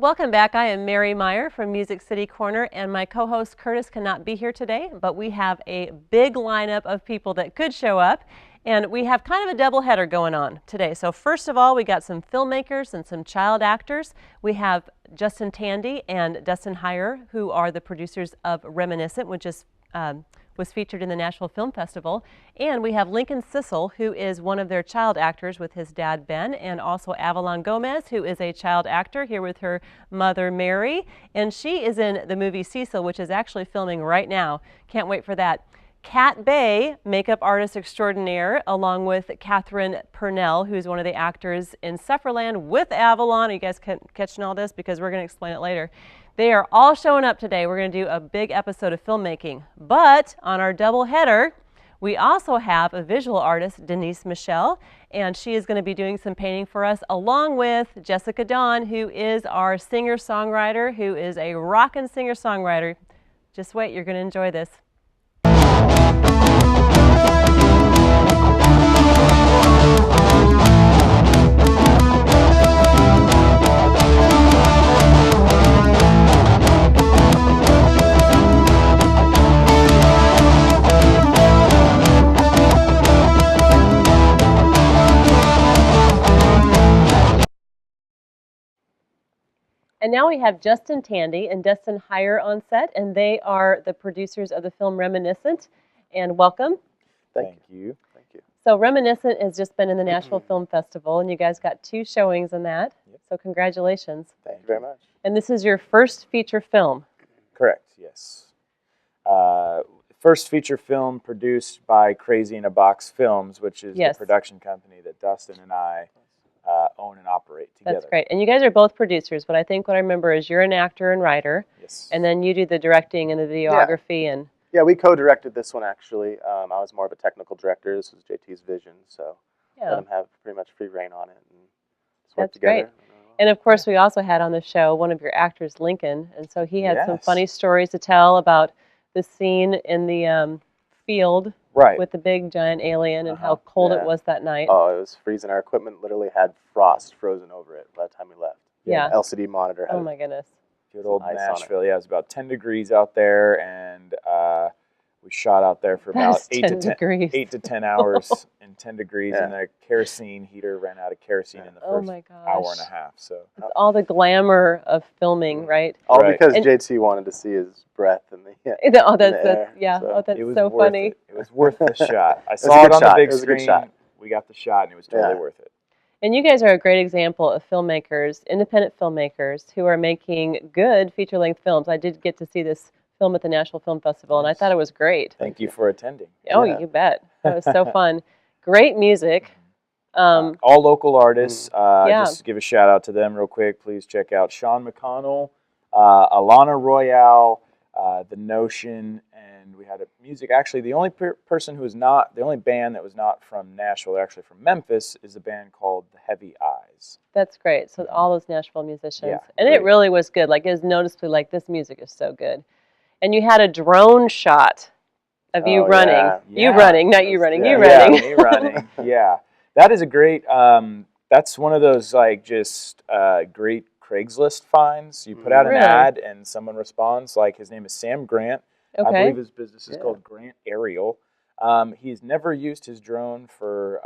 Welcome back. I am Mary Meyer from Music City Corner, and my co-host Curtis cannot be here today, but we have a big lineup of people that could show up, and we have kind of a double header going on today. So first of all, we got some filmmakers and some child actors. We have Justin Tandy and Dustin Hyer, who are the producers of Reminiscent, which is was featured in the Nashville Film Festival. And we have Lincoln Cissel, who is one of their child actors with his dad, Ben, and also Avalon Gomez, who is a child actor here with her mother, Mary. And she is in the movie Cissel, which is actually filming right now. Can't wait for that. Kat Bae, makeup artist extraordinaire, along with Catherine Purnell, who's one of the actors in Sufferland with Avalon. Are you guys catching all this? Because we're going to explain it later. They are all showing up today. We're going to do a big episode of filmmaking. But on our double header, we also have a visual artist, Denise Michelle, and she is going to be doing some painting for us, along with Jessica Dawn, who is our singer-songwriter, who is a rockin' singer-songwriter. Just wait, you're going to enjoy this. And now we have Justin Tandy and Dustin Hyer on set, and they are the producers of the film Reminiscent. And welcome. Thank you. Thank you. So Reminiscent has just been in the Nashville Film Festival, and you guys got 2 showings in that. Yep. So congratulations. Thank you very much. And this is your first feature film. Correct, yes. First feature film produced by Crazy in a Box Films, which is the production company that Dustin and I own and operate together. That's great. And you guys are both producers, but I think what I remember is you're an actor and writer. Yes. And then you do the directing and the videography. Yeah. And yeah, we co-directed this one, actually. I was more of a technical director. This was JT's vision, so let him have pretty much free reign on it. And just work together. Great. And of course, we also had on the show one of your actors, Lincoln, and so he had some funny stories to tell about the scene in the field with the big giant alien and how cold it was that night. Oh, it was freezing. Our equipment literally had frost frozen over it by the time we left. Yeah. LCD monitor had my goodness. Good old Nashville. Yeah, it was about 10 degrees out there, and we shot out there for about 8 to 10 hours in 10 degrees, and the kerosene heater ran out of kerosene in the first hour and a half. So it's all the glamour of filming, right? All because JT wanted to see his breath in the air. That's so funny. It was worth the shot. I saw it on the big screen. We got the shot, and it was totally worth it. And you guys are a great example of filmmakers, independent filmmakers, who are making good feature-length films. I did get to see this film at the Nashville Film Festival, and I thought it was great. Thank you for attending. Oh, you bet. It was so fun. Great music. All local artists. Just give a shout-out to them real quick. Please check out Sean McConnell, Alana Royale, The Notion, and we had music. Actually, the only the only band that was not from Nashville, they're actually from Memphis, is a band called The Heavy Eyes. That's great. So all those Nashville musicians. And it really was good. Like, it was noticeably like, this music is so good. And you had a drone shot of you running. Yeah. You running, not you running. You running. running. Me running. Yeah. That is a great, that's one of those, like, just great Craigslist finds. You put out an ad and someone responds. Like, his name is Sam Grant. I believe his business is called Grant Aerial. He's never used his drone for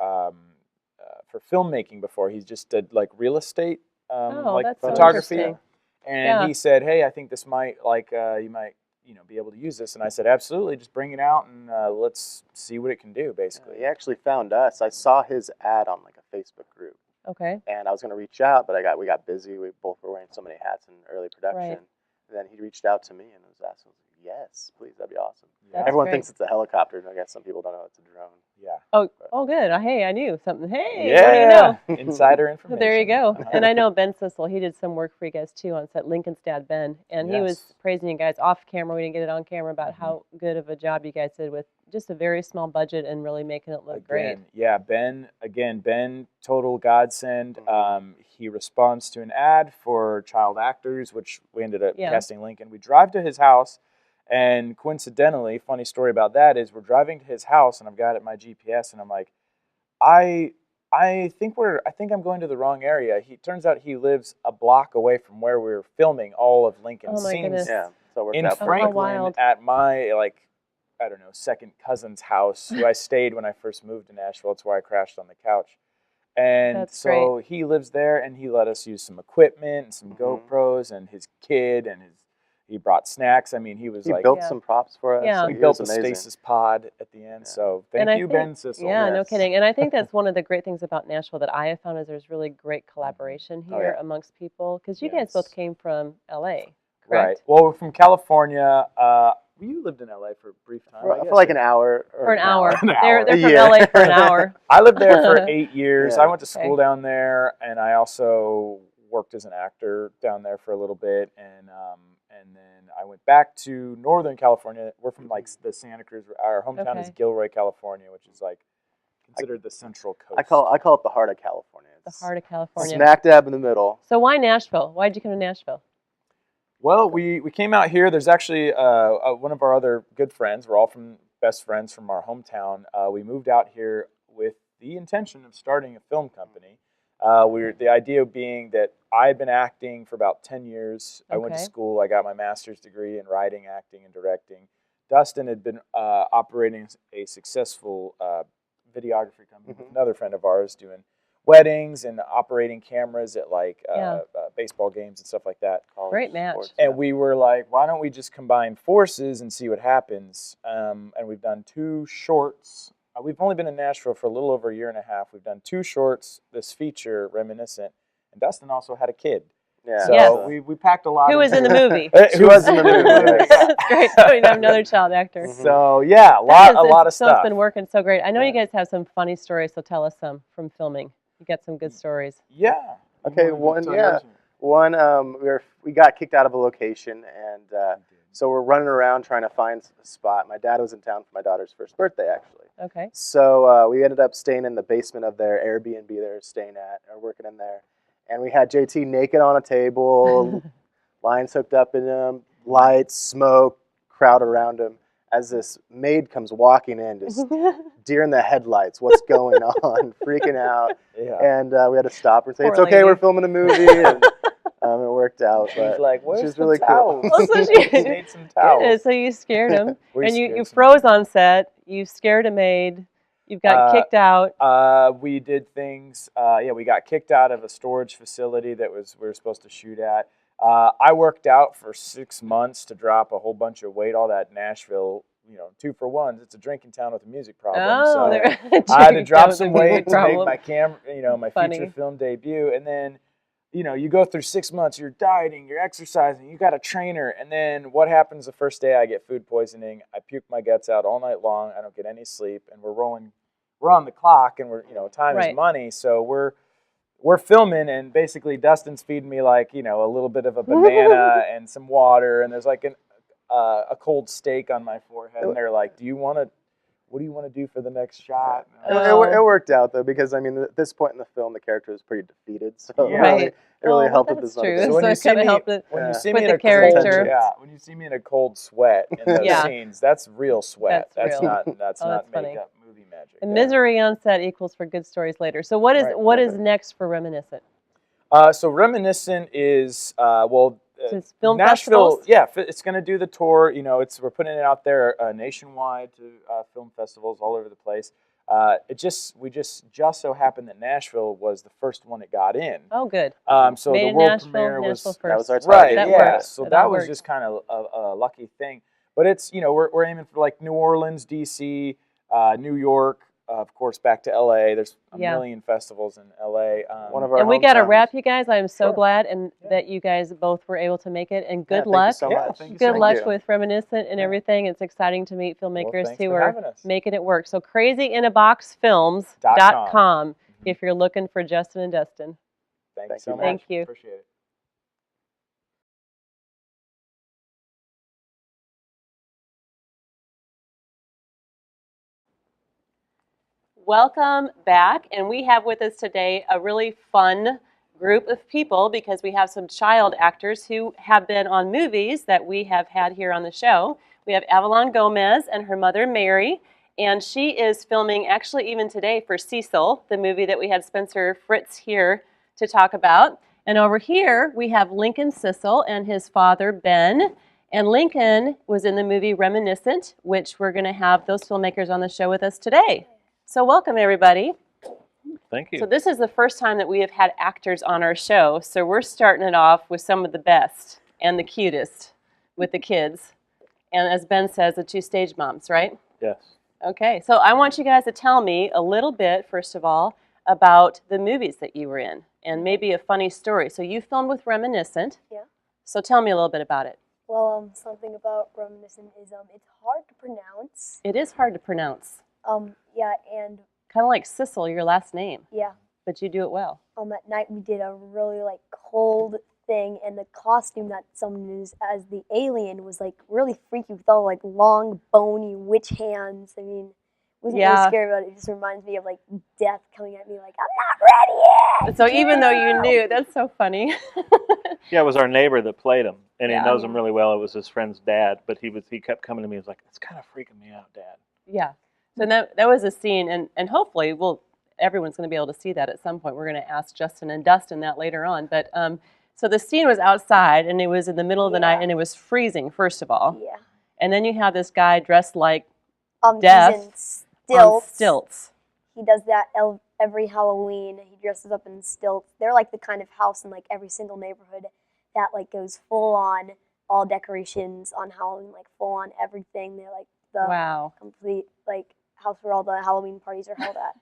filmmaking before. He's just did like real estate, like photography. And he said, "Hey, I think this might you might be able to use this." And I said, "Absolutely, just bring it out and let's see what it can do." Basically, he actually found us. I saw his ad on like a Facebook group. Okay. And I was going to reach out, but we got busy. We both were wearing so many hats in early production. Right. And then he reached out to me and was asking, yes, please, that'd be awesome. That's Everyone great. thinks it's a helicopter, and I guess some people don't know it's a drone. Yeah. Oh, good. Hey, I knew something. Hey, what do you know? Insider information. There you go. And I know Ben Cissel, he did some work for you guys too on set, Lincoln's dad, Ben. And he was praising you guys off camera. We didn't get it on camera about how good of a job you guys did with just a very small budget and really making it look great. Yeah, Ben, total godsend. He responds to an ad for child actors, which we ended up casting Lincoln. We drive to his house. And coincidentally, funny story about that is we're driving to his house, and I've got it in my GPS, and I'm like, I I think I'm going to the wrong area. Turns out he lives a block away from where we were filming all of Lincoln's Oh my scenes goodness. Yeah, so it worked in out. how Franklin wild. at my I don't know, second cousin's house, who I stayed when I first moved to Nashville. It's where I crashed on the couch. And That's so great. he lives there, and he let us use some equipment and some GoPros, and his kid, and he brought snacks. I mean, he was He like, built Yeah. some props for us. Yeah. Like, he he built was a amazing. stasis pod at the end. Yeah. So And thank I you, think- Ben Cissel. Yeah, no Yes. kidding. And I think that's one of the great things about Nashville that I have found is there's really great collaboration Oh, here yeah. amongst people. Because you guys both Yes. came from LA, correct? Right. Well, we're from California. You lived in LA for a brief time. I For guess, like or- an hour. Or For an hour. An They're hour. from Yeah. LA for an hour. I lived there for 8 years. Yeah. I went to school Okay. down there, and I also worked as an actor down there for a little bit, and then I went back to Northern California. We're from like the Santa Cruz. Our hometown is Okay. Gilroy, California, which is like considered the Central Coast. I call it the heart of California. The It's heart of California. smack dab in the middle. So why Nashville? Why did you come to Nashville? Well, we came out here. There's actually one of our other good friends. We're all from best friends from our hometown. We moved out here with the intention of starting a film company. The idea being that I had been acting for about 10 years. I went to Okay. school. I got my master's degree in writing, acting, and directing. Dustin had been operating a successful videography company with another friend of ours, doing weddings and operating cameras at like Yeah. baseball games and stuff like that. College Great match. sports, And yeah. we were like, why don't we just combine forces and see what happens? And we've done 2 shorts. We've only been in Nashville for a little over a year and a half. We've done 2 shorts, this feature, Reminiscent, and Dustin also had a kid. Yeah. So Yes. we packed a lot. Who was in the into movie? it. She was in the movie. That's great. So you have another child actor. So yeah, a That lot of so it's stuff. been working so great. I know you Yeah. guys have some funny stories, so tell us some from filming. You got some good stories. Yeah. Okay, You wanna one, tell yeah. yours? One, we got kicked out of a location, and so we're running around trying to find a spot. My dad was in town for my daughter's first birthday, actually. Okay. So we ended up staying in the basement of their Airbnb they were staying at, or working in there. And we had JT naked on a table, lines hooked up in him, lights, smoke, crowd around him. As this maid comes walking in, just deer in the headlights, what's going on, freaking out. Yeah. And we had to stop her and say, Poor it's okay, lady. we're filming a movie. And it worked out. She's But like, where's she's the really cool. towels? Oh, so We she- need some towels. Good. So you scared him, We and you scared some froze on set. You scared a maid. You got kicked out. We did things. We got kicked out of a storage facility that we were supposed to shoot at. I worked out for 6 months to drop a whole bunch of weight. All that Nashville, 2 for 1s. It's a drinking town with a music problem. Oh, so there. I had to drop some music weight to make problem. my Funny. feature film debut, and then. You go through 6 months, you're dieting, you're exercising, you got a trainer, and then what happens the first day? I get food poisoning. I puke my guts out all night long. I don't get any sleep, and we're on the clock, and time Right. is money. So we're filming, and basically Dustin's feeding me like, a little bit of a banana and some water, and there's like a cold steak on my forehead, and they're like, what do you want to do for the next shot? And I'm like, It worked out, though, because, I mean, at this point in the film, the character was pretty defeated. So Yeah. Right. it really Well, helped with that's this true. motivation. So when So you it see kinda me, helped it when Yeah. you see with me in the a character. cold, when you see me in a cold sweat in those Yeah. scenes, that's real sweat. That's real. not Oh, not that's funny. makeup movie magic. And misery on set equals for good stories later. So what is Right. next for Reminiscent? So Reminiscent is It's film Nashville. festivals? Yeah, it's going to do the tour. We're putting it out there nationwide to film festivals all over the place. We just so happened that Nashville was the first one it got in. Oh, good. So Made the in world Nashville, premiere Nashville was first. That was our right. target. That Yeah, works. so It that all was works. just kind of a lucky thing. But it's we're aiming for like New Orleans, DC, New York, of course, back to LA. There's a million festivals in LA. One of our And we got to hometowns. wrap, you guys. I am so Sure. glad that you guys both were able to make it. And good Thank you luck. so Yeah, much. thank you Good so luck much. with Reminiscent and everything. It's exciting to meet filmmakers thanks who for are having us. making it work. So crazyinaboxfilms.com if you're looking for Justin and Dustin. Thank you Thank so you. much. Thank you. Appreciate it. Welcome back, and we have with us today a really fun group of people because we have some child actors who have been on movies that we have had here on the show. We have Avalon Gomez and her mother Mary, And she is filming, actually even today, for Cissel, the movie that we had Spencer Fritz here to talk about. And over here, we have Lincoln Cissel and his father, Ben. And Lincoln was in the movie Reminiscent, which we're going to have those filmmakers on the show with us today. So welcome, everybody. Thank you. So this is the first time that we have had actors on our show. So we're starting it off with some of the best and the cutest with the kids. And as Ben says, the two stage moms, right? Yes. Okay, so I want you guys to tell me a little bit, first of all, about the movies that you were in and maybe a funny story. So you filmed with Reminiscent. Yeah. So tell me a little bit about it. Well, something about Reminiscent is it's hard to pronounce. It is hard to pronounce. Yeah, and Kind of like Cissel, your last name, yeah. but you do it well. At night we did a really cold thing, and the costume that someone used as the alien was really freaky with all long bony witch hands. I mean, it wasn't really scary, but it just reminds me of death coming at me I'm not ready yet. So even though you knew, that's so funny. Yeah, it was our neighbor that played him, and he Yeah. knows him really well. It was his friend's dad, but he kept coming to me. He was like, "It's kind of freaking me out, Dad." Yeah. So that was a scene, and hopefully everyone's going to be able to see that at some point. We're going to ask Justin and Dustin that later on. But so the scene was outside, and it was in the middle of the night, and it was freezing, first of all. Yeah. And then you have this guy dressed like Death death on stilts. He does that every Halloween. He dresses up in stilts. They're the kind of house in every single neighborhood that goes full on all decorations on Halloween, full on everything. They're the Wow. complete house where all the Halloween parties are held at.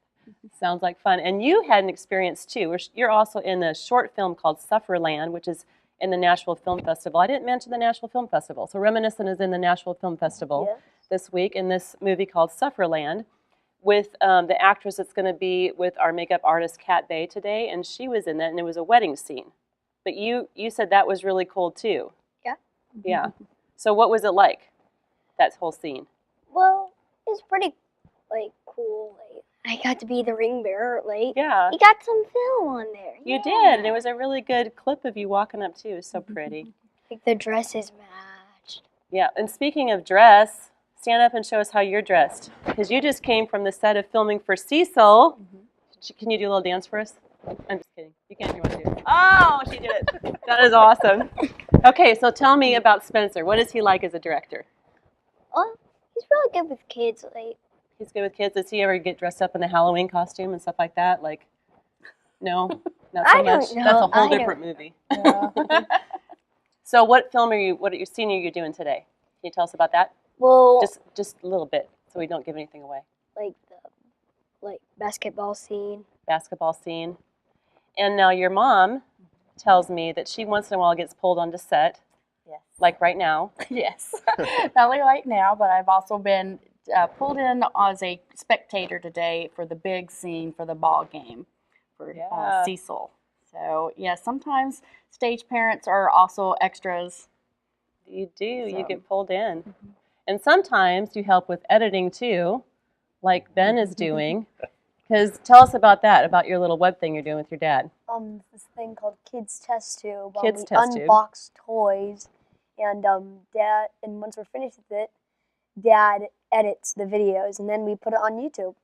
Sounds like fun. And you had an experience too. You're also in a short film called Sufferland, which is in the Nashville Film Festival. I didn't mention the Nashville Film Festival. So Reminiscent is in the Nashville Film Festival Yeah. this week in this movie called Sufferland with the actress that's going to be with our makeup artist Kat Bae today. And she was in that, and it was a wedding scene. But you said that was really cool too. Yeah. Yeah. So what was it like, that whole scene? Well, it's pretty cool. I got to be the ring bearer. Yeah. You got some film on there. You did, and it was a really good clip of you walking up too. It was so pretty. The dresses matched. Yeah, and speaking of dress, stand up and show us how you're dressed. Because you just came from the set of filming for Cissel. Can you do a little dance for us? I'm just kidding. You can if you want to do it. Oh, she did it. That is awesome. Okay, so tell me about Spencer. What is he like as a director? Oh, he's really good with kids. He's good with kids. Does he ever get dressed up in the Halloween costume and stuff like that? No, not so I don't much. know. That's a whole I don't different movie. So what film what scene are you doing today? Can you tell us about that? Well, Just a little bit, so we don't give anything away. the basketball scene. Basketball scene. And now your mom tells me that she once in a while gets pulled onto set, Yes. like right now. Yes. Not only right now, but I've also been pulled in as a spectator today for the big scene for the ball game for Yeah. Cecil. So, yeah, sometimes stage parents are also extras. You do. You So. get pulled in. And sometimes you help with editing too, like Ben is doing. Because tell us about that, about your little web thing you're doing with your dad. This thing called Kids Test Tube. Kids we Test Tube. unbox toys, and Dad. And once we're finished with it, Dad edits the videos, and then we put it on YouTube.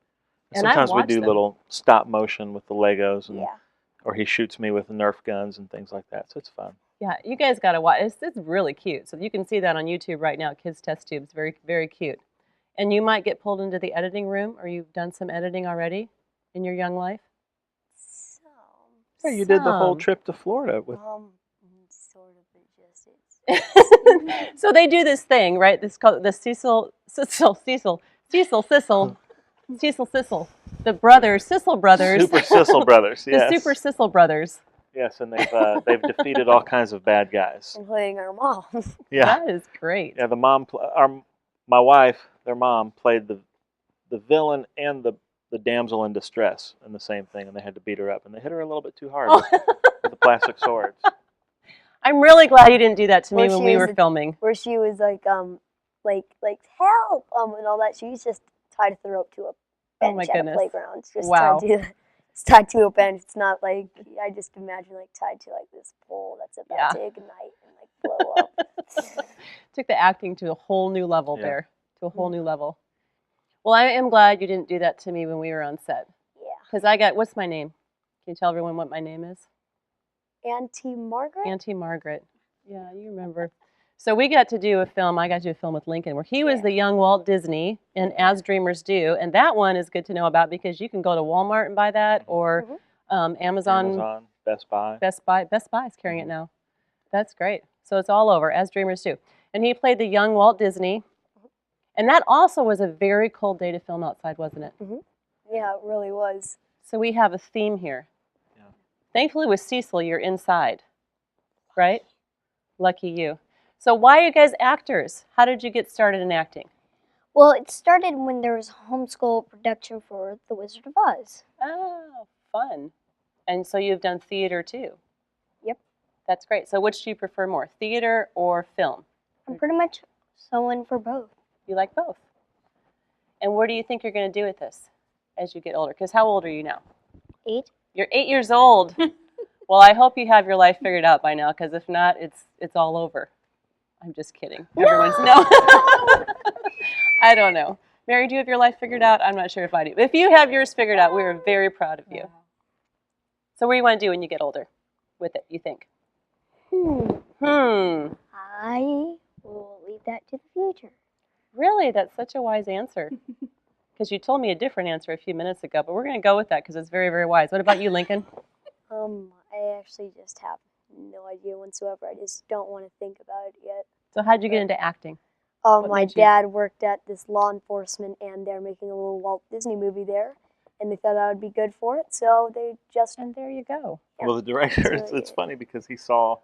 And I Sometimes we watch do them. little stop motion with the Legos, and, Yeah. or he shoots me with the Nerf guns and things like that. So it's fun. Yeah, you guys got to watch. It's really cute. So you can see that on YouTube right now, Kids Test Tube. It's very, very cute. And you might get pulled into the editing room, or you've done some editing already in your young life? Yeah, you did the whole Some. trip to Florida with. Sort of, but just it's. So they do this thing, right? This called the Cissel, the brothers, Cissel brothers. Super Cissel brothers, The yes. Super Cissel brothers. Yes, and they've defeated all kinds of bad guys. Including our moms. Yeah, That is great. yeah. My wife, their mom, played the villain and the damsel in distress in the same thing, and they had to beat her up, and they hit her a little bit too hard with the plastic swords. I'm really glad you didn't do that to me Well, when she we was were a- filming. Where she was like help, and all that. She's just tied to the rope to a bench Oh my at goodness. a playground. It's just Wow. it's tied to a bench. It's not like I just imagine tied to this pole that's about Yeah. to ignite and blow up. Took the acting to a whole new level Yeah. there, to a whole new level. Well, I am glad you didn't do that to me when we were on set. Yeah. Because I got, what's my name? Can you tell everyone what my name is? Auntie Margaret? Auntie Margaret. Yeah, you remember. So we got to do a film, I got to do a film with Lincoln, where he was the young Walt Disney in As Dreamers Do. And that one is good to know about because you can go to Walmart and buy that, or Amazon, Best Buy. Best Buy is carrying it now. That's great. So it's all over, As Dreamers Do. And he played the young Walt Disney. And that also was a very cold day to film outside, wasn't it? Yeah, it really was. So we have a theme here. Yeah. Thankfully with Cissel, you're inside, right? Lucky you. So why are you guys actors? How did you get started in acting? Well, it started when there was a homeschool production for The Wizard of Oz. Oh, fun. And so you've done theater too? Yep. That's great. So which do you prefer more, theater or film? I'm pretty much someone for both. You like both. And what do you think you're going to do with this as you get older? Because how old are you now? 8. You're 8 years old. Well, I hope you have your life figured out by now, because if not, it's all over. I'm just kidding. Everyone's no. I don't know. Mary, do you have your life figured out? I'm not sure if I do. If you have yours figured out, we are very proud of you. So what do you want to do when you get older with it, you think? I will leave that to the future. Really? That's such a wise answer. Because you told me a different answer a few minutes ago, but we're going to go with that because it's very, very wise. What about you, Lincoln? I actually just have no idea whatsoever. I just don't want to think about it yet. So how'd you get into acting? My dad worked at this law enforcement, and they're making a little Walt Disney movie there, and they thought I would be good for it, so they just... And there you go. Yeah, Well, the director, really it's funny because he saw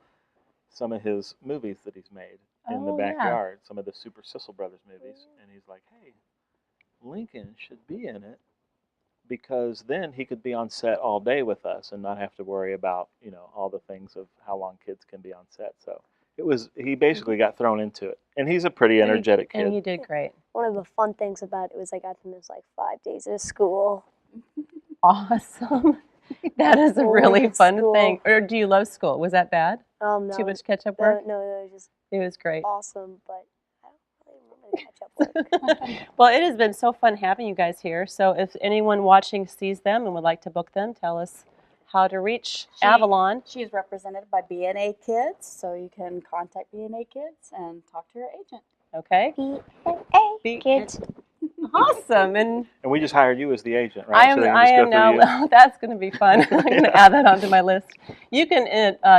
some of his movies that he's made in the backyard, some of the Super Cissel Brothers movies, and he's like, hey, Lincoln should be in it, because then he could be on set all day with us and not have to worry about, you know, all the things of how long kids can be on set. So he basically got thrown into it. And he's a pretty energetic kid. And he did great. One of the fun things about it was I got to miss like 5 days of school. Awesome. That is a really fun thing. Or do you love school? Was that bad? No. Too much catch-up work? No, it was great. Awesome, but I don't really remember the catch-up work. Well, it has been so fun having you guys here. So if anyone watching sees them and would like to book them, tell us how to reach Avalon. She's represented by B&A Kids, so you can contact B&A Kids and talk to your agent. Okay. B&A Kids. Awesome. And we just hired you as the agent, right? I am now. That's going to be fun. I'm going to add that onto my list. You can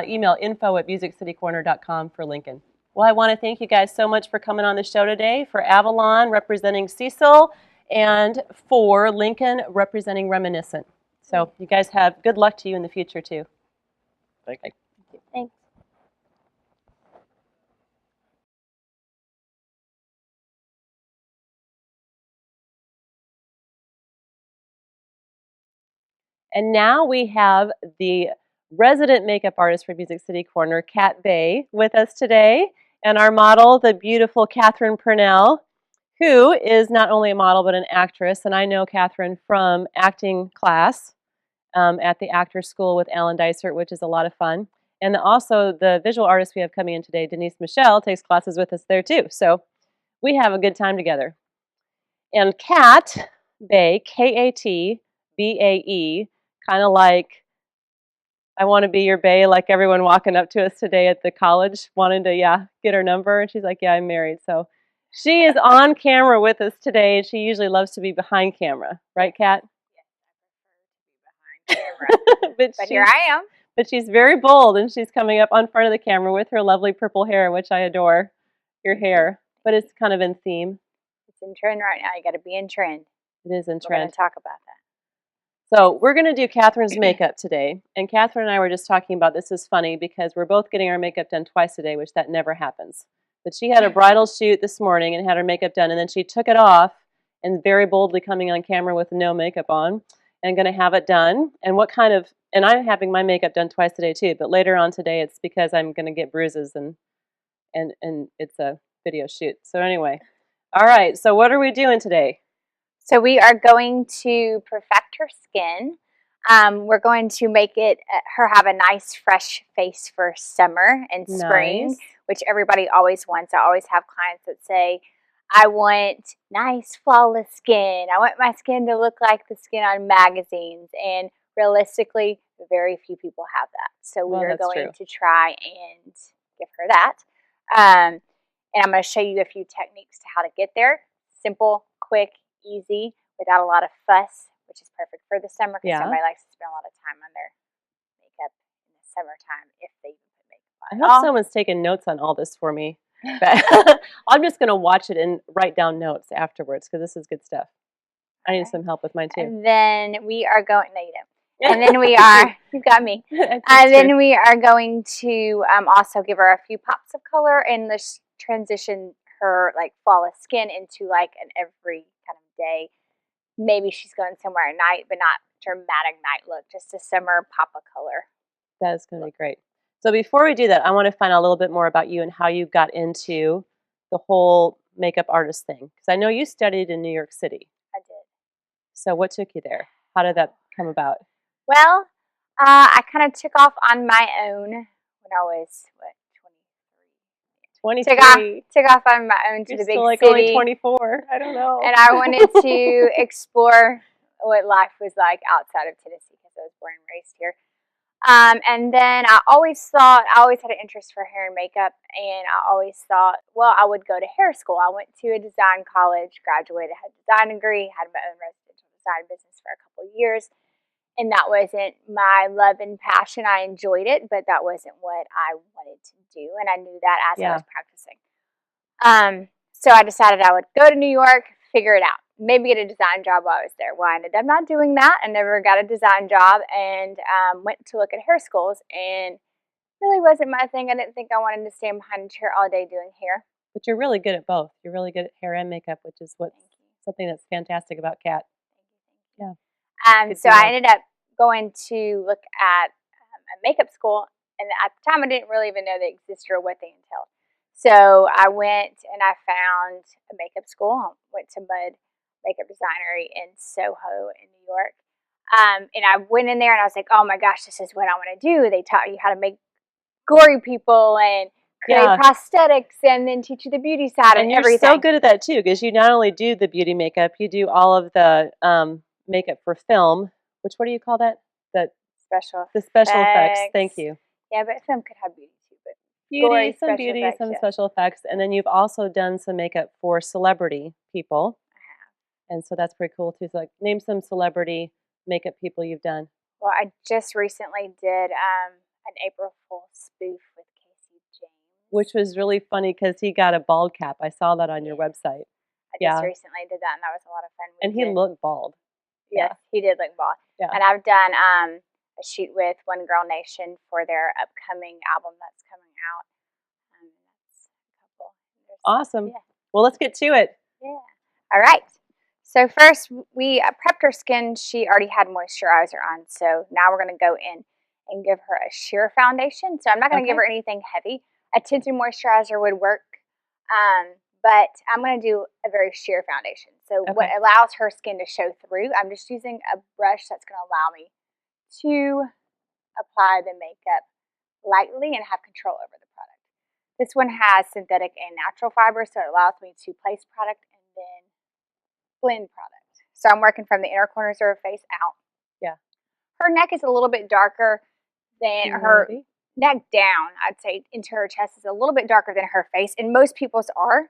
email info@musiccitycorner.com for Lincoln. Well, I want to thank you guys so much for coming on the show today. For Avalon representing Cissel, and for Lincoln representing Reminiscent. So you guys have good luck to you in the future too. Thank you. Thanks. And now we have the resident makeup artist for Music City Corner, Kat Bae, with us today. And our model, the beautiful Catherine Purnell, who is not only a model but an actress. And I know Catherine from acting class at the Actors School with Alan Dysart, which is a lot of fun. And also the visual artist we have coming in today, Denise Michelle, takes classes with us there too. So we have a good time together. And Kat Bae, K-A-T-B-A-E, kind of like, I want to be your bae, like everyone walking up to us today at the college wanting to, get her number. And she's like, yeah, I'm married. So she is on camera with us today, and she usually loves to be behind camera. Right, Kat? Yes, I prefer to be behind camera. but here I am. But she's very bold, and she's coming up on front of the camera with her lovely purple hair, which I adore, your hair. But it's kind of in theme. It's in trend right now. You got to be in trend. It is in We're trend. going to talk about that. So we're going to do Catherine's makeup today. And Catherine and I were just talking about this is funny because we're both getting our makeup done twice a day, which that never happens. But she had a bridal shoot this morning and had her makeup done, and then she took it off and very boldly coming on camera with no makeup on and going to have it done. And and I'm having my makeup done twice a day too, but later on today it's because I'm going to get bruises and it's a video shoot. So anyway, all right, so what are we doing today? So we are going to perfect her skin. We're going to make her have a nice fresh face for summer and spring, which everybody always wants. I always have clients that say, I want nice, flawless skin. I want my skin to look like the skin on magazines. And realistically, very few people have that. So we are going to try and give her that. And I'm going to show you a few techniques to how to get there. Simple, quick, easy, without a lot of fuss, which is perfect for the summer because somebody likes to spend a lot of time on their makeup in the summertime if they even put makeup on. I hope someone's taking notes on all this for me. I'm just going to watch it and write down notes afterwards because this is good stuff. I need some help with mine too. And then we are going, no you don't. And then we are, you've got me. And then we are going to also give her a few pops of color and let's transition her like flawless skin into like an every kind of day. Maybe she's going somewhere at night, but not dramatic night look, just a summer pop of color. That is going to be great. So before we do that, I want to find out a little bit more about you and how you got into the whole makeup artist thing. Because I know you studied in New York City. I did. So what took you there? How did that come about? Well, I kind of took off on my own when I was, 23? Took off on my own to the big like city. Only 24. I don't know. And I wanted to explore what life was like outside of Tennessee because I was born and raised here. And then I always had an interest for hair and makeup, and I always thought, well, I would go to hair school. I went to a design college, graduated, had a design degree, had my own residential design business for a couple of years, and that wasn't my love and passion. I enjoyed it, but that wasn't what I wanted to do, and I knew that as I was practicing. So I decided I would go to New York, figure it out. Maybe get a design job while I was there. Well, I ended up not doing that. I never got a design job and went to look at hair schools and really wasn't my thing. I didn't think I wanted to stand behind a chair all day doing hair. But you're really good at both. You're really good at hair and makeup, which is something that's fantastic about Kat. Yeah. So I ended up going to look at a makeup school, and at the time I didn't really even know they existed or what they entailed. So I went and I found a makeup school. I went to Mud Makeup Designery in Soho in New York. And I went in there and I was like, oh my gosh, this is what I want to do. They taught you how to make gory people and create prosthetics and then teach you the beauty side and everything. You're so good at that too, because you not only do the beauty makeup, you do all of the makeup for film. What do you call that? The special effects. Thank you. Yeah, but film could have beauty too. But some special effects. And then you've also done some makeup for celebrity people. And so that's pretty cool too. So like, name some celebrity makeup people you've done. Well, I just recently did an April Fool's spoof with Casey James. Which was really funny because he got a bald cap. I saw that on your website. I just recently did that and that was a lot of fun. And he looked bald. Yes, he did look bald. Yeah. And I've done a shoot with One Girl Nation for their upcoming album that's coming out. That's a couple. Awesome. Yeah. Well, let's get to it. Yeah. All right. So first, we prepped her skin. She already had moisturizer on. So now we're going to go in and give her a sheer foundation. So I'm not going to give her anything heavy. A tinted moisturizer would work. But I'm going to do a very sheer foundation. So what allows her skin to show through, I'm just using a brush that's going to allow me to apply the makeup lightly and have control over the product. This one has synthetic and natural fiber, so it allows me to place product and then blend product. So I'm working from the inner corners of her face out. Yeah. Her neck is a little bit darker than her neck down. I'd say into her chest is a little bit darker than her face, and most people's are.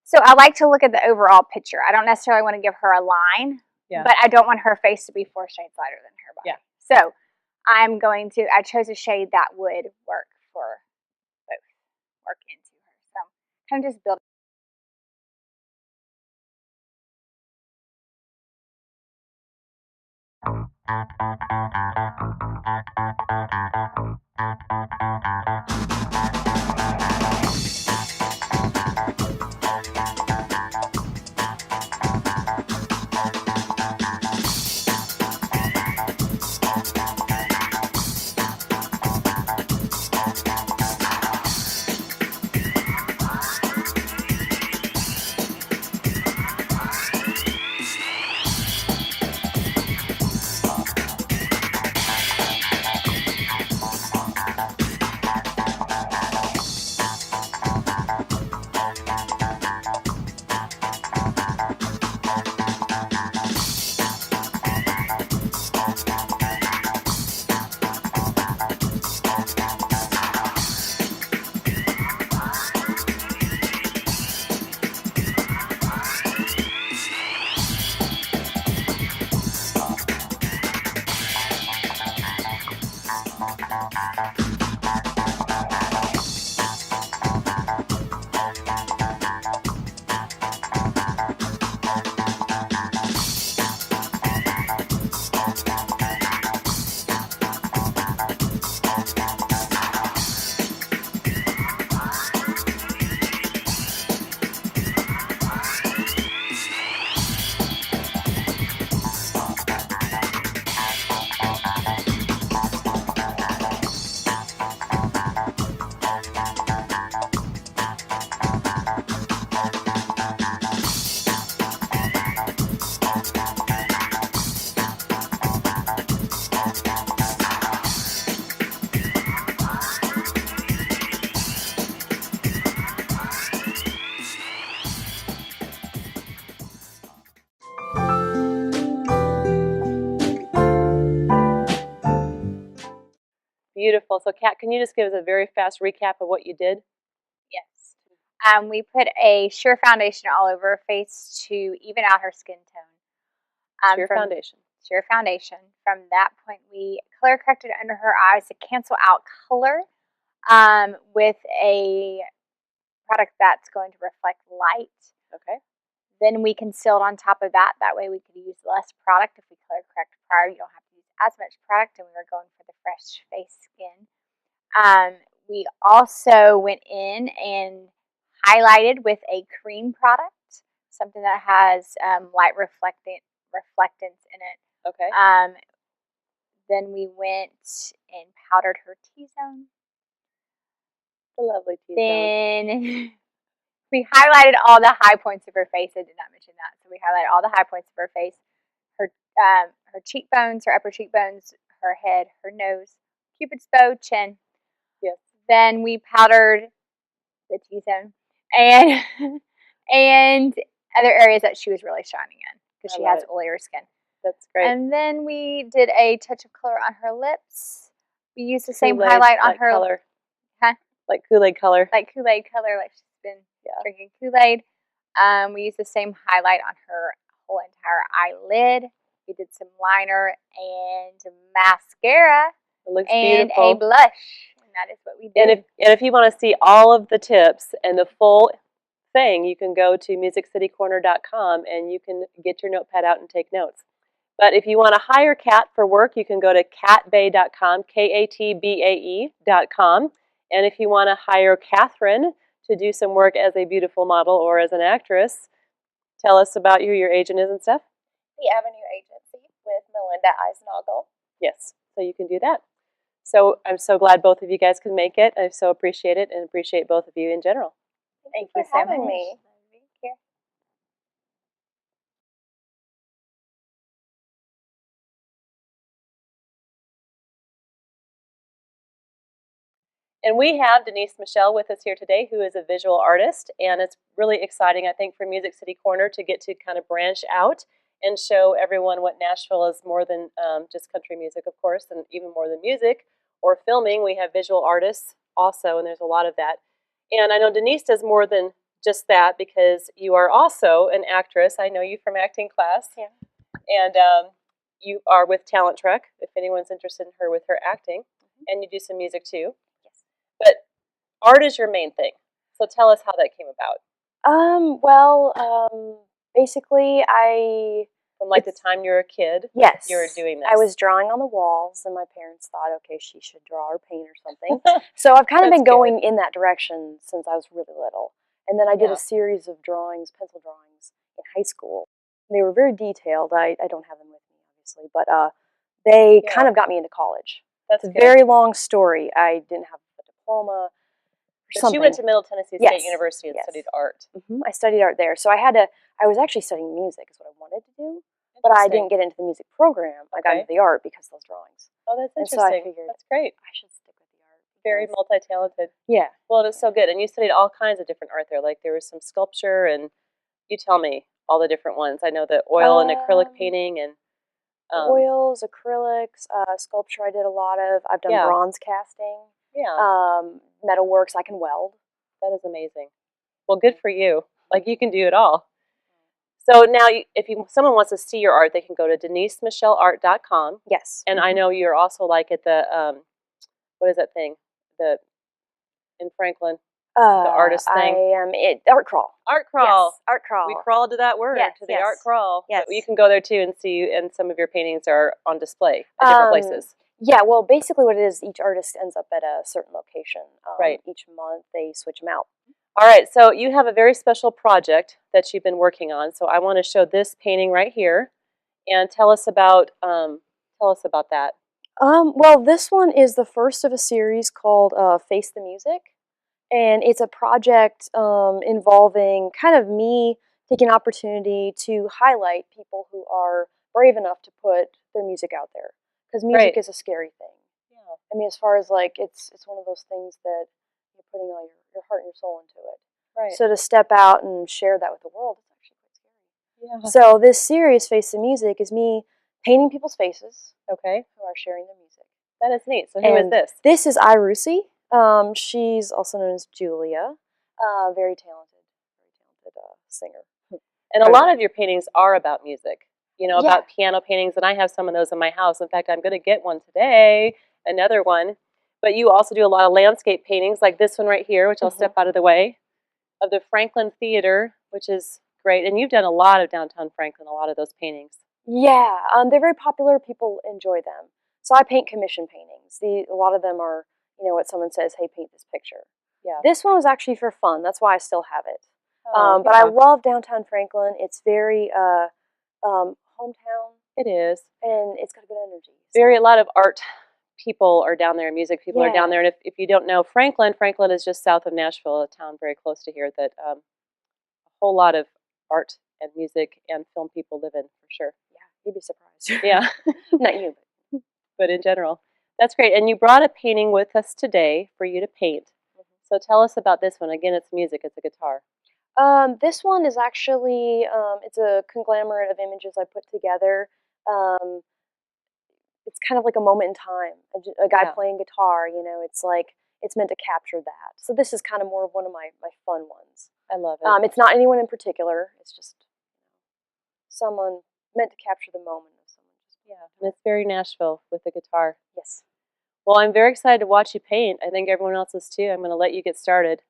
So I like to look at the overall picture. I don't necessarily want to give her a line, but I don't want her face to be 4 shades lighter than her body. Yeah. So I chose a shade that would work for both, work into her. So kind of just build. Wonderful. So, Kat, can you just give us a very fast recap of what you did? Yes. We put a sheer foundation all over her face to even out her skin tone. Sheer foundation. Sheer foundation. From that point, we color corrected under her eyes to cancel out color with a product that's going to reflect light. Okay. Then we concealed on top of that. That way we could use less product. If we color correct prior, you don't have to use as much product, and we were going for the fresh face skin. We also went in and highlighted with a cream product, something that has light reflectance in it. Okay. Then we went and powdered her T-zone. The lovely T-zone. Then we highlighted all the high points of her face. I did not mention that. So we highlighted all the high points of her face. Her cheekbones, her upper cheekbones, her head, her nose, Cupid's bow, chin. Yes. Then we powdered the T-zone and other areas that she was really shining in because she has oilier skin. That's great. And then we did a touch of color on her lips. We used the same highlight on her color. Huh? Like Kool-Aid color. Like Kool-Aid color, like she's been drinking Kool-Aid. We used the same highlight on her whole entire eyelid. We did some liner and mascara. It looks and beautiful. A blush. And that is what we did. And if you want to see all of the tips and the full thing, you can go to musiccitycorner.com and you can get your notepad out and take notes. But if you want to hire Kat for work, you can go to katbae.com, KATBAE.com. And if you want to hire Catherine to do some work as a beautiful model or as an actress, tell us about who your agent is and stuff. The Avenue Agency with Melinda Eisnagel. Yes, so you can do that. So I'm so glad both of you guys can make it. I so appreciate it and appreciate both of you in general. Thank you for having me. And we have Denise Michelle with us here today, who is a visual artist, and it's really exciting, I think, for Music City Corner to get to kind of branch out and show everyone what Nashville is more than just country music, of course, and even more than music or filming. We have visual artists also, and there's a lot of that. And I know Denise does more than just that because you are also an actress. I know you from acting class. Yeah. And you are with Talent Trek, if anyone's interested in her with her acting, and you do some music too. But art is your main thing. So tell us how that came about. Basically, From like the time you were a kid, yes, you were doing this. I was drawing on the walls, and my parents thought, okay, she should draw or paint or something. So I've kind of been going in that direction since I was really little. And then I did a series of drawings, pencil drawings, in high school. They were very detailed. I don't have them with me, obviously, but they kind of got me into college. That's a very long story. I didn't have a diploma. But you went to Middle Tennessee State University and studied art. I studied art there. So I was actually studying music is what I wanted to do, but I didn't get into the music program. I got into the art because of those drawings. Oh, that's interesting. And so I figured that's great. I should stick with the art. Very multi-talented. Yeah. Well, it is so good. And you studied all kinds of different art there. Like there was some sculpture, and you tell me all the different ones. I know the oil and acrylic painting and oils, acrylics, sculpture I did a lot of. I've done bronze casting. Yeah. Metalworks, I can weld. That is amazing. Well, good for you. Like you can do it all. So now, if someone wants to see your art, they can go to DeniseMichelleArt.com. Yes. And I know you're also like at the what is that thing? In Franklin, the artist thing. I am Art Crawl. Art Crawl. Yes, Art Crawl. We crawled to that word, to the Art Crawl. Yes. But you can go there too and see, and some of your paintings are on display at different places. Yeah, well, basically what it is, each artist ends up at a certain location. Right. Each month they switch them out. All right, so you have a very special project that you've been working on. So I want to show this painting right here, and tell us about that. Well, this one is the first of a series called Face the Music, and it's a project involving kind of me taking an opportunity to highlight people who are brave enough to put their music out there. Because music is a scary thing. Yeah. I mean, as far as like, it's one of those things that you're putting all your heart and your soul into it. Right. So to step out and share that with the world is actually quite scary. Yeah. So this series, Face the Music, is me painting people's faces. Okay. Who are sharing their music. That is neat. So who is this? This is Irusi. She's also known as Julia. Very talented singer. And a lot of your paintings are about music, you know, Yeah. about piano paintings, and I have some of those in my house. In fact, I'm going to get one today, another one. But you also do a lot of landscape paintings, like this one right here, which I'll step out of the way, of the Franklin Theater, which is great. And you've done a lot of downtown Franklin, a lot of those paintings. Yeah, they're very popular. People enjoy them. So I paint commission paintings. A lot of them are, you know, what someone says, hey, paint this picture. Yeah. This one was actually for fun. That's why I still have it. But yeah. I love downtown Franklin. It's very hometown. It is. And it's got a good energy. Very, a lot of art people are down there, music people are down Yeah. there. And if you don't know Franklin, Franklin is just south of Nashville, a town very close to here that a whole lot of art and music and film people live in, for sure. Yeah, you'd be surprised. Yeah. Not you, but in general. That's great. And you brought a painting with us today for you to paint. So tell us about this one. Again, it's music. It's a guitar. This one is actually, it's a conglomerate of images I put together. It's kind of like a moment in time. A guy playing guitar, you know, it's like, it's meant to capture that. So this is kind of more of one of my fun ones. I love it. It's not anyone in particular. It's just someone meant to capture the moment of someone. Yeah, and it's very Nashville with the guitar. Yes. Well, I'm very excited to watch you paint. I think everyone else is too. I'm going to let you get started.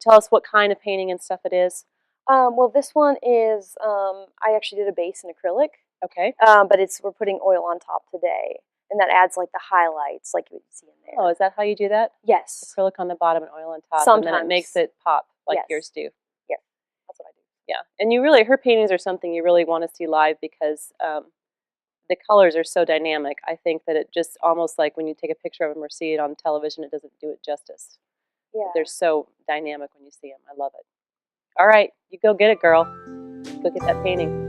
Tell us what kind of painting and stuff it is. Well, this one is, I actually did a base in acrylic. Okay. But we're putting oil on top today. And that adds like the highlights like you would see in there. Oh, is that how you do that? Yes. Acrylic on the bottom and oil on top. Sometimes. And then it makes it pop like yours do. Yeah, that's what I do. Yeah, and her paintings are something you really want to see live because the colors are so dynamic. I think that it just almost like when you take a picture of them or see it on television, it doesn't do it justice. Yeah. They're so dynamic when you see them. I love it. All right, you go get it, girl. Go get that painting.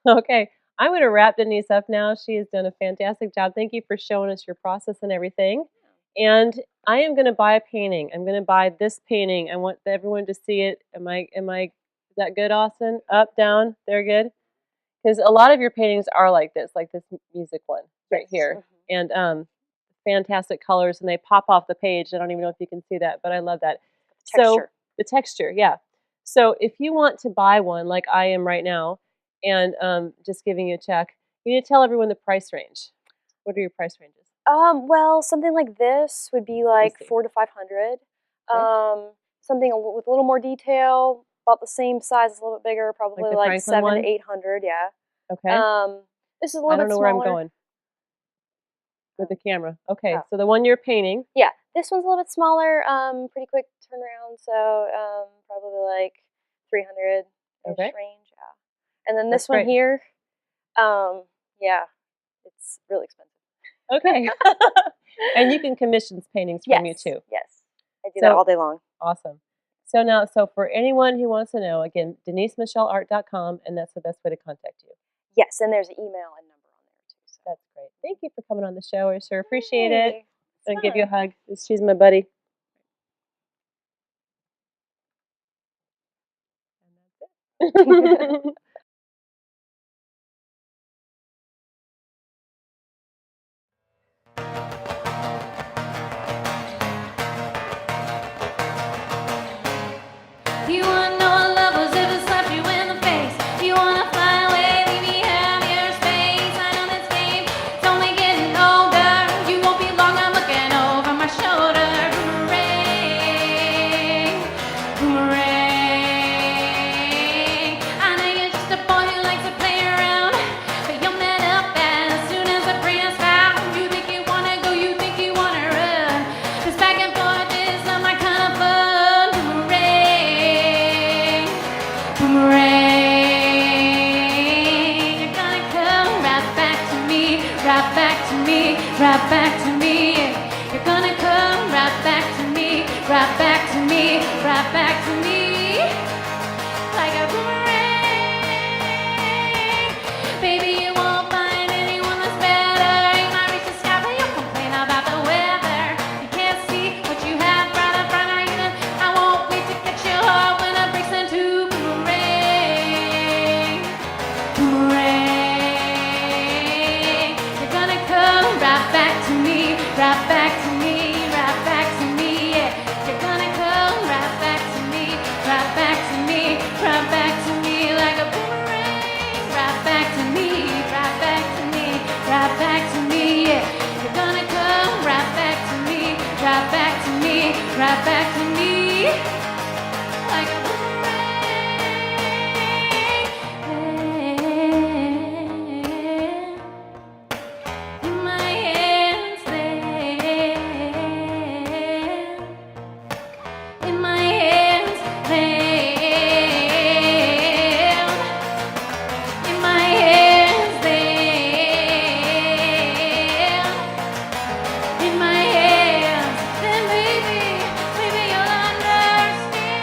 Okay, I'm going to wrap Denise up now. She has done a fantastic job. Thank you for showing us your process and everything. And I am going to buy a painting. I'm going to buy this painting. I want everyone to see it. Is that good, Austin? Up, down, they're good? Because a lot of your paintings are like this music one right here. Mhm. And fantastic colors, and they pop off the page. I don't even know if you can see that, but I love that. Texture. So the texture, yeah. So if you want to buy one like I am right now, and just giving you a check, you need to tell everyone the price range. What are your price ranges? Well, something like this would be like see. 400 to 500. Okay. Something with a little more detail, about the same size, a little bit bigger, probably the like Franklin 700 one? to 800. Yeah. Okay. This is a I little don't bit know smaller. where I'm going with the camera. Okay, Oh. so the one you're painting. Yeah, this one's a little bit smaller. Pretty quick turnaround, so probably like 300 ish Okay. range. Yeah. And then That's this one great. here, yeah, it's really expensive. Okay. And you can commission paintings from you too. Yes, I do that all day long. Awesome. So for anyone who wants to know, again, DeniseMichelleArt.com, and that's the best way to contact you. Yes, and there's an email and number on there too. So. That's great. Thank you for coming on the show. I sure appreciate it. Hey, I'm going to give you a hug. She's my buddy. And that's it. You wanna know what love was if it slapped you in the face? You wanna fly away, leave me have your space. I know this game, it's only getting older. You won't be long, I'm looking over my shoulder. Boomerang, boomerang. I know you're just a boy who likes to play around, but you're met up as soon as the brain's found. You think you wanna go, you think you wanna run. This back and forth is not my kind of fun. Boomerang, you're gonna come right back to me, right back to me, right back to me. You're gonna come right back to me, right back to me, right back to me. Like a boomerang. Baby, you won't find anyone that's better. You might reach the sky, but you'll complain about the weather. You can't see what you have right in front of you. I won't wait to catch your heart when it breaks into boomerang. Boomerang. You're gonna come right back to me, right back to me, right back to me. Yeah. You're gonna come right back to me, right back to me, right back to me like a boomerang. Right back to me, right back to me, right back to me. Yeah. You're gonna come right back to me, right back to me, right back to me like a boomerang. In my hands land, in my hands land, in my hands land, in my hands, then baby, you'll understand.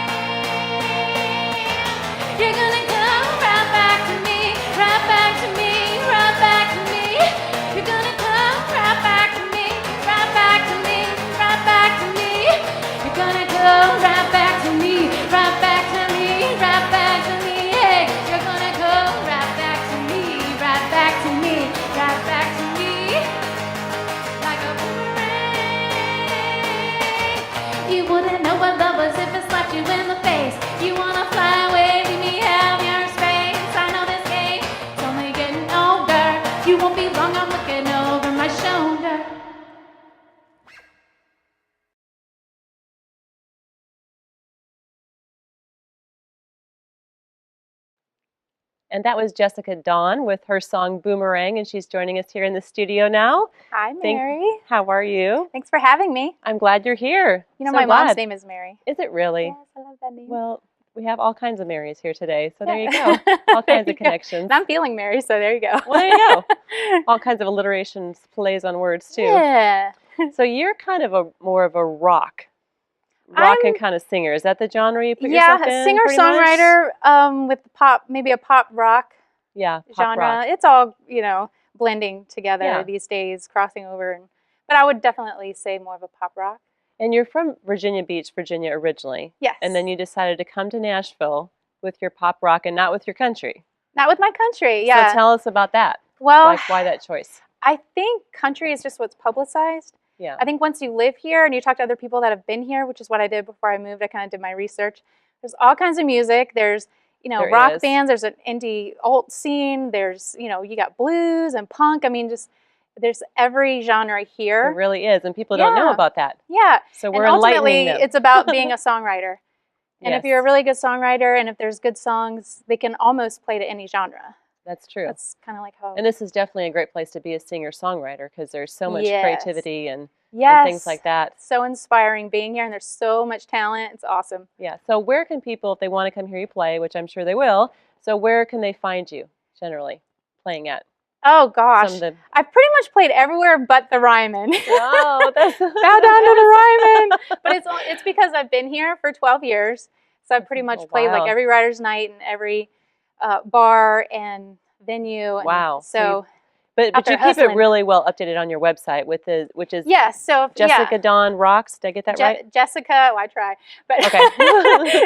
You're gonna come right back to me, right back to me, right back to me. You're gonna come right back to me, right back to me, right back to me. You're gonna come right back to me, right back to me, right back to me. Hey, you're gonna come right back to me, right back to me, right back to me. Like a boomerang. You wouldn't know what love was if it slapped you in the face. You wanna fly away, leave me have your space. I know this game, it's only getting older. You won't be long, I'm looking over my shoulder. And that was Jessica Dawn with her song Boomerang, and she's joining us here in the studio now. Hi, Mary. How are you? Thanks for having me. I'm glad you're here. You know, So my mom's glad. name is Mary. Is it really? Yes, I love that name. Well, we have all kinds of Marys here today, so there you Yeah. go. All There kinds you of go. connections. And I'm feeling Mary, so there you go. Well, there you go. All kinds of alliterations, plays on words too. Yeah. So you're kind of more of a rock and kind of singer. Is that the genre you put Yeah, yourself in? singer pretty much? songwriter with pop, maybe a pop rock pop genre. rock. It's all, blending together Yeah. these days, crossing over. But I would definitely say more of a pop rock. And you're from Virginia Beach, Virginia originally. Yes. And then you decided to come to Nashville with your pop rock and not with your country. Not with my country, yeah. So tell us about that. Well, Like, why that choice? I think country is just what's publicized. Yeah. I think once you live here and you talk to other people that have been here, which is what I did before I moved, I kind of did my research. There's all kinds of music. There's, There rock is. bands. There's an indie alt scene. There's, you got blues and punk. I mean, just there's every genre here. It really is. And people don't know Yeah. about that. Yeah. So we're and enlightening ultimately, them. it's about being a songwriter. And if Yes. you're a really good songwriter and if there's good songs, they can almost play to any genre. That's true. That's kind of like how. And this is definitely a great place to be a singer-songwriter because there's so much Yes. creativity and yes. things like that. So inspiring being here, and there's so much talent. It's awesome. Yeah. So where can people, if they want to come hear you play, which I'm sure they will, so where can they find you generally playing at? Oh gosh, Some of the- I've pretty much played everywhere but the Ryman. Oh, that's Bow down to the Ryman. But it's because I've been here for 12 years, so I've pretty much Oh, played wow. like every writer's night and every bar and venue. And Wow. So But out you there keep it hustling. really well updated on your website which is yes, so Jessica Dawn Rocks. Did I get that right? Jessica, well, I try, but Okay.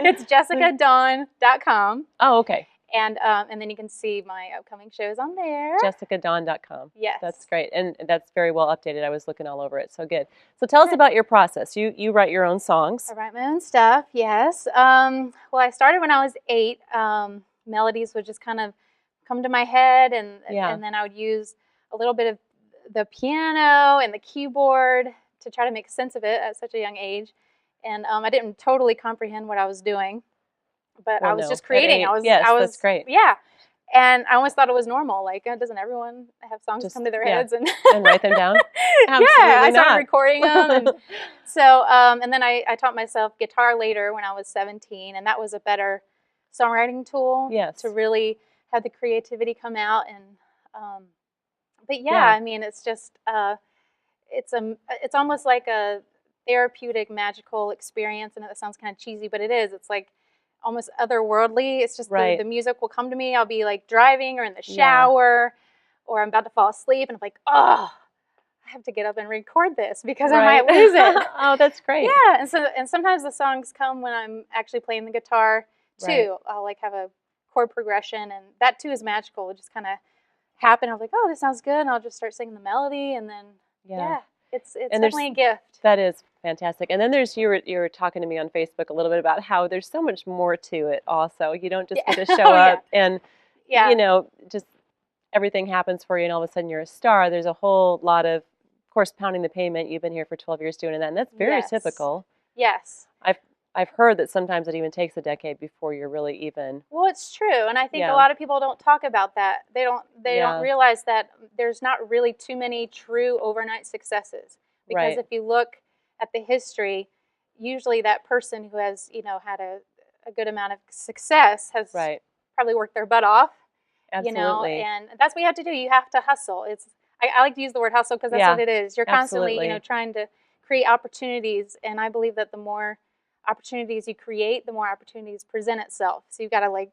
it's jessicadawn.com. Oh, okay. And then you can see my upcoming shows on there. JessicaDawn.com. Yes. That's great. And that's very well updated. I was looking all over it. So good. So tell us about your process. You write your own songs. I write my own stuff, yes. Well, I started when I was 8. Melodies would just kind of come to my head, and then I would use a little bit of the piano and the keyboard to try to make sense of it at such a young age. And I didn't totally comprehend what I was doing, but Well, I was no. just creating. At 8, I was that's great. Yeah. And I always thought it was normal. Like, doesn't everyone have songs Just- come to their yeah. heads and And write them down? yeah, I started not. recording them. And so, and then I taught myself guitar later when I was 17, and that was a better songwriting tool Yes. to really have the creativity come out. And, but yeah, Yeah. I mean, it's just, it's almost like a therapeutic, magical experience. And it sounds kind of cheesy, but it is. It's like almost otherworldly. It's just Right. the music will come to me. I'll be like driving or in the Yeah. shower, or I'm about to fall asleep, and I'm like, oh, I have to get up and record this because I Right. might lose it. Oh, that's great. Yeah, and sometimes the songs come when I'm actually playing the guitar too. Right. I'll like have a chord progression, and that too is magical. It just kind of happen. I'm like, oh, this sounds good, and I'll just start singing the melody, and then yeah, it's And there's- definitely a gift. That is fantastic. And then you were talking to me on Facebook a little bit about how there's so much more to it also. You don't just Yeah. get to show Oh, yeah. up and, Yeah, just everything happens for you and all of a sudden you're a star. There's a whole lot of course, pounding the pavement. You've been here for 12 years doing that. And that's very Yes. typical. Yes. I've heard that sometimes it even takes a decade before you're really even. Well, it's true, and I think Yeah. a lot of people don't talk about that. They Yeah. don't realize that there's not really too many true overnight successes. Because Right. if you look at the history, usually that person who has had a good amount of success has Right. probably worked their butt off. Absolutely. And that's what you have to do. You have to hustle. I like to use the word hustle because that's Yeah, what it is. You're constantly absolutely. trying to create opportunities, and I believe that the more opportunities you create, the more opportunities present itself. So you've got to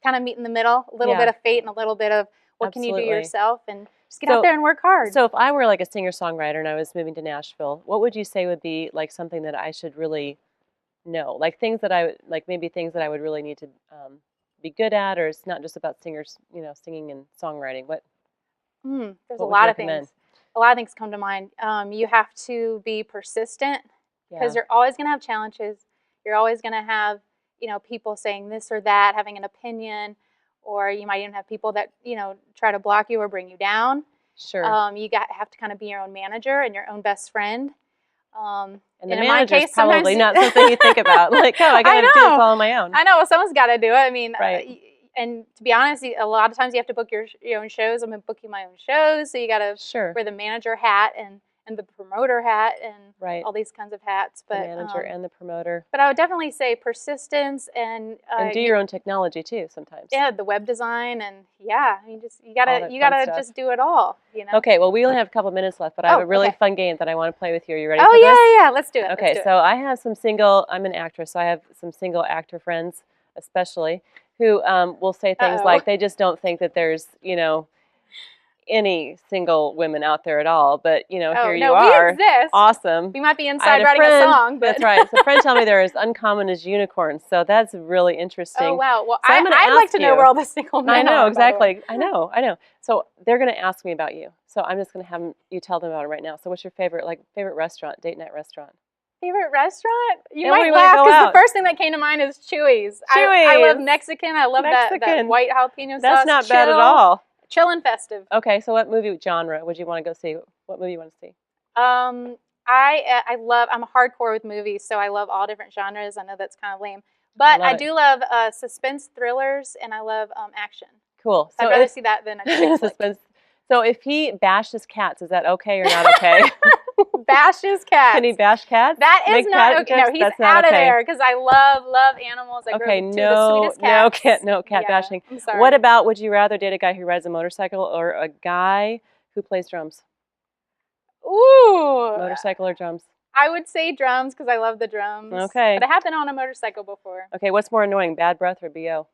kind of meet in the middle, a little Yeah. bit of fate and a little bit of what can you do Absolutely. yourself, and just get So- out there and work hard. So if I were like a singer-songwriter and I was moving to Nashville, what would you say would be like something that I should really know? Like things that maybe things that I would really need to be good at, or it's not just about singers, singing and songwriting. What There's what a would lot you of things. recommend? A lot of things come to mind. You have to be persistent because Yeah. you're always going to have challenges. You're always going to have, people saying this or that, having an opinion, or you might even have people that, try to block you or bring you down. Sure. You have to kind of be your own manager and your own best friend. And the and in my manager's case, sometimes probably not something you think about. Like, I got to do this know. all on my own. I know, well, someone's got to do it. I mean, Right. And to be honest, a lot of times you have to book your own shows. I'm booking my own shows, so you got to Sure. wear the manager hat and the promoter hat and Right. all these kinds of hats. The But manager and the promoter. but I would definitely say persistence and Do your own technology too sometimes. yeah, the web design, and I mean, just you All gotta that you fun gotta stuff. just do it all. Okay, well, we only have a couple minutes left, but I have Oh, a really okay. fun game that I want to play with you. Are you ready Oh for this? yeah, let's do it. Okay, let's do so I have I'm an actress, so I have some single actor friends, especially, who will say things like they just don't think that there's, any single women out there at all. But, here you are. We exist. Awesome. We might be inside writing a song. But That's right. So a friend told me they're as uncommon as unicorns. So that's really interesting. Oh, wow. Well, so I'd like to know where all the single men are. I know, exactly. I know. So they're going to ask me about you. So I'm just going to have you tell them about it right now. So what's your favorite restaurant, date night restaurant? Favorite restaurant? You And might laugh because the first thing that came to mind is Chewy's. I love Mexican. I love that white jalapeno sauce. That's not bad at all. Chill and festive. Okay, so what movie genre would you want to go see? What movie you want to see? I'm hardcore with movies, so I love all different genres. I know that's kind of lame, but I do love suspense thrillers and I love action. Cool. So I'd rather see that than a chick suspense. So if he bashes cats, is that okay or not okay? Bashes cats. Can he bash cats? That is not okay. No, he's out of there because I love animals. I grew up with two of the sweetest cats. No cat bashing. I'm sorry. What about, would you rather date a guy who rides a motorcycle or a guy who plays drums? Ooh. Motorcycle or drums? I would say drums because I love the drums. Okay. But I have been on a motorcycle before. Okay, what's more annoying, bad breath or BO?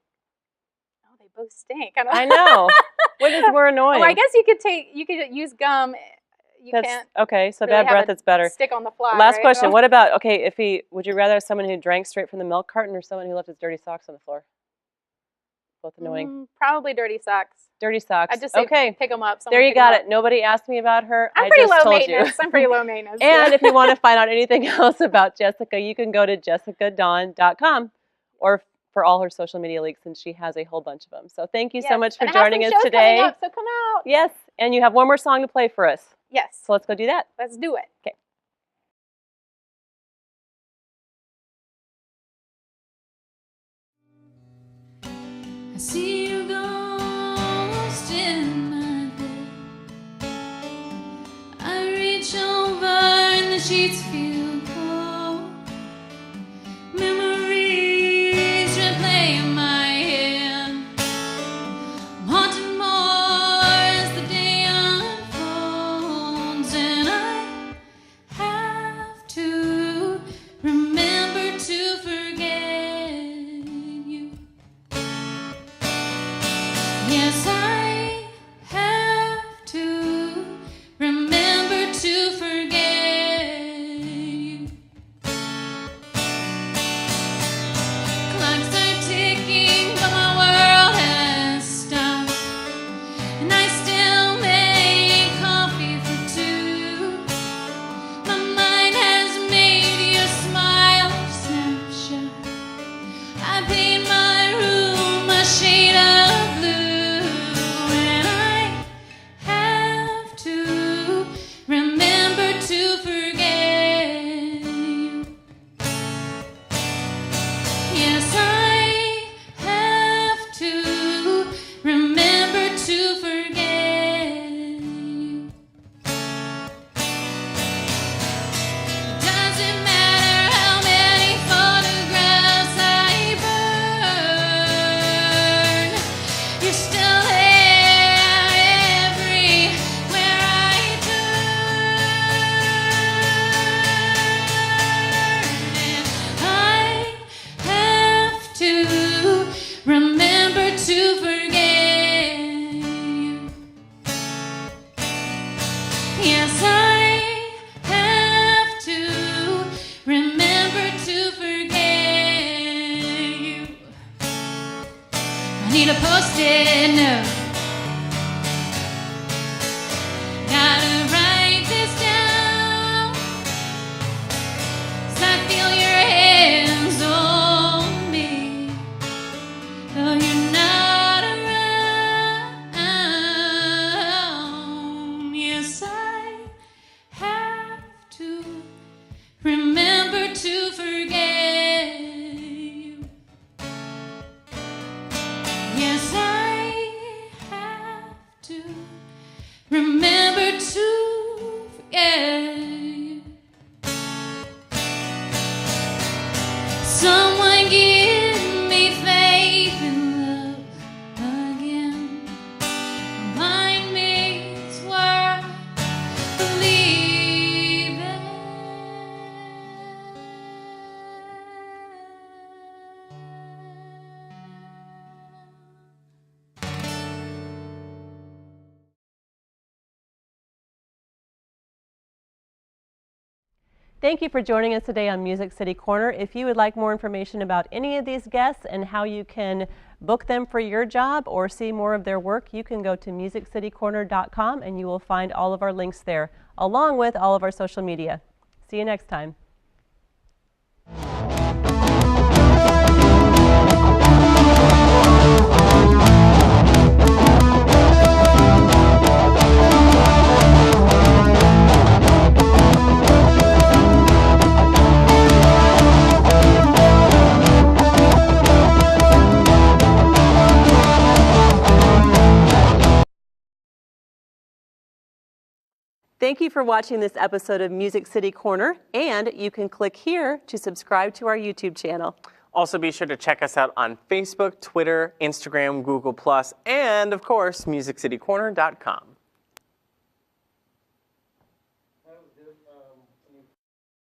Oh, they both stink. I know. What is more annoying? Well, I guess you could use gum. Can't. Okay, so really bad breath is better. Stick on the fly. Last right? question. What about, would you rather have someone who drank straight from the milk carton or someone who left his dirty socks on the floor? Both annoying. Probably dirty socks. Dirty socks. I just say pick them up. There you got it. Nobody asked me about her. I'm pretty low maintenance. I'm pretty low maintenance. And if you want to find out anything else about Jessica, you can go to jessicadawn.com or for all her social media links, and she has a whole bunch of them. So thank you so much for joining us today. Up, so come out. Yes, and you have one more song to play for us. Yes. So let's go do that. Let's do it. Okay. I see you ghost in my bed. I reach over and the sheets feel cold. Memories replay in my head. I'm haunted more as the day unfolds, and I have to remember to forget you. Yes, I have to remember to forget you. Clocks are ticking, but my world has stopped, and I still make coffee for two. My mind has made your smile a snapshot. I paint my room a shade of blue, and I have to remember to forget you. Yes, I have to remember to forget you. Doesn't matter how many photographs I burn, you're still there everywhere I turn. And I have to remember to forget you. Yes, I have to remember to forget you. I need a post-it note. Gotta write this down, 'cause I feel your hands on me, though you're not around. Yes, I have to remember to forget you. Yes, I Thank you for joining us today on Music City Corner. If you would like more information about any of these guests and how you can book them for your job or see more of their work, you can go to musiccitycorner.com and you will find all of our links there, along with all of our social media. See you next time. Thank you for watching this episode of Music City Corner, and you can click here to subscribe to our YouTube channel. Also, be sure to check us out on Facebook, Twitter, Instagram, Google+, and of course, musiccitycorner.com.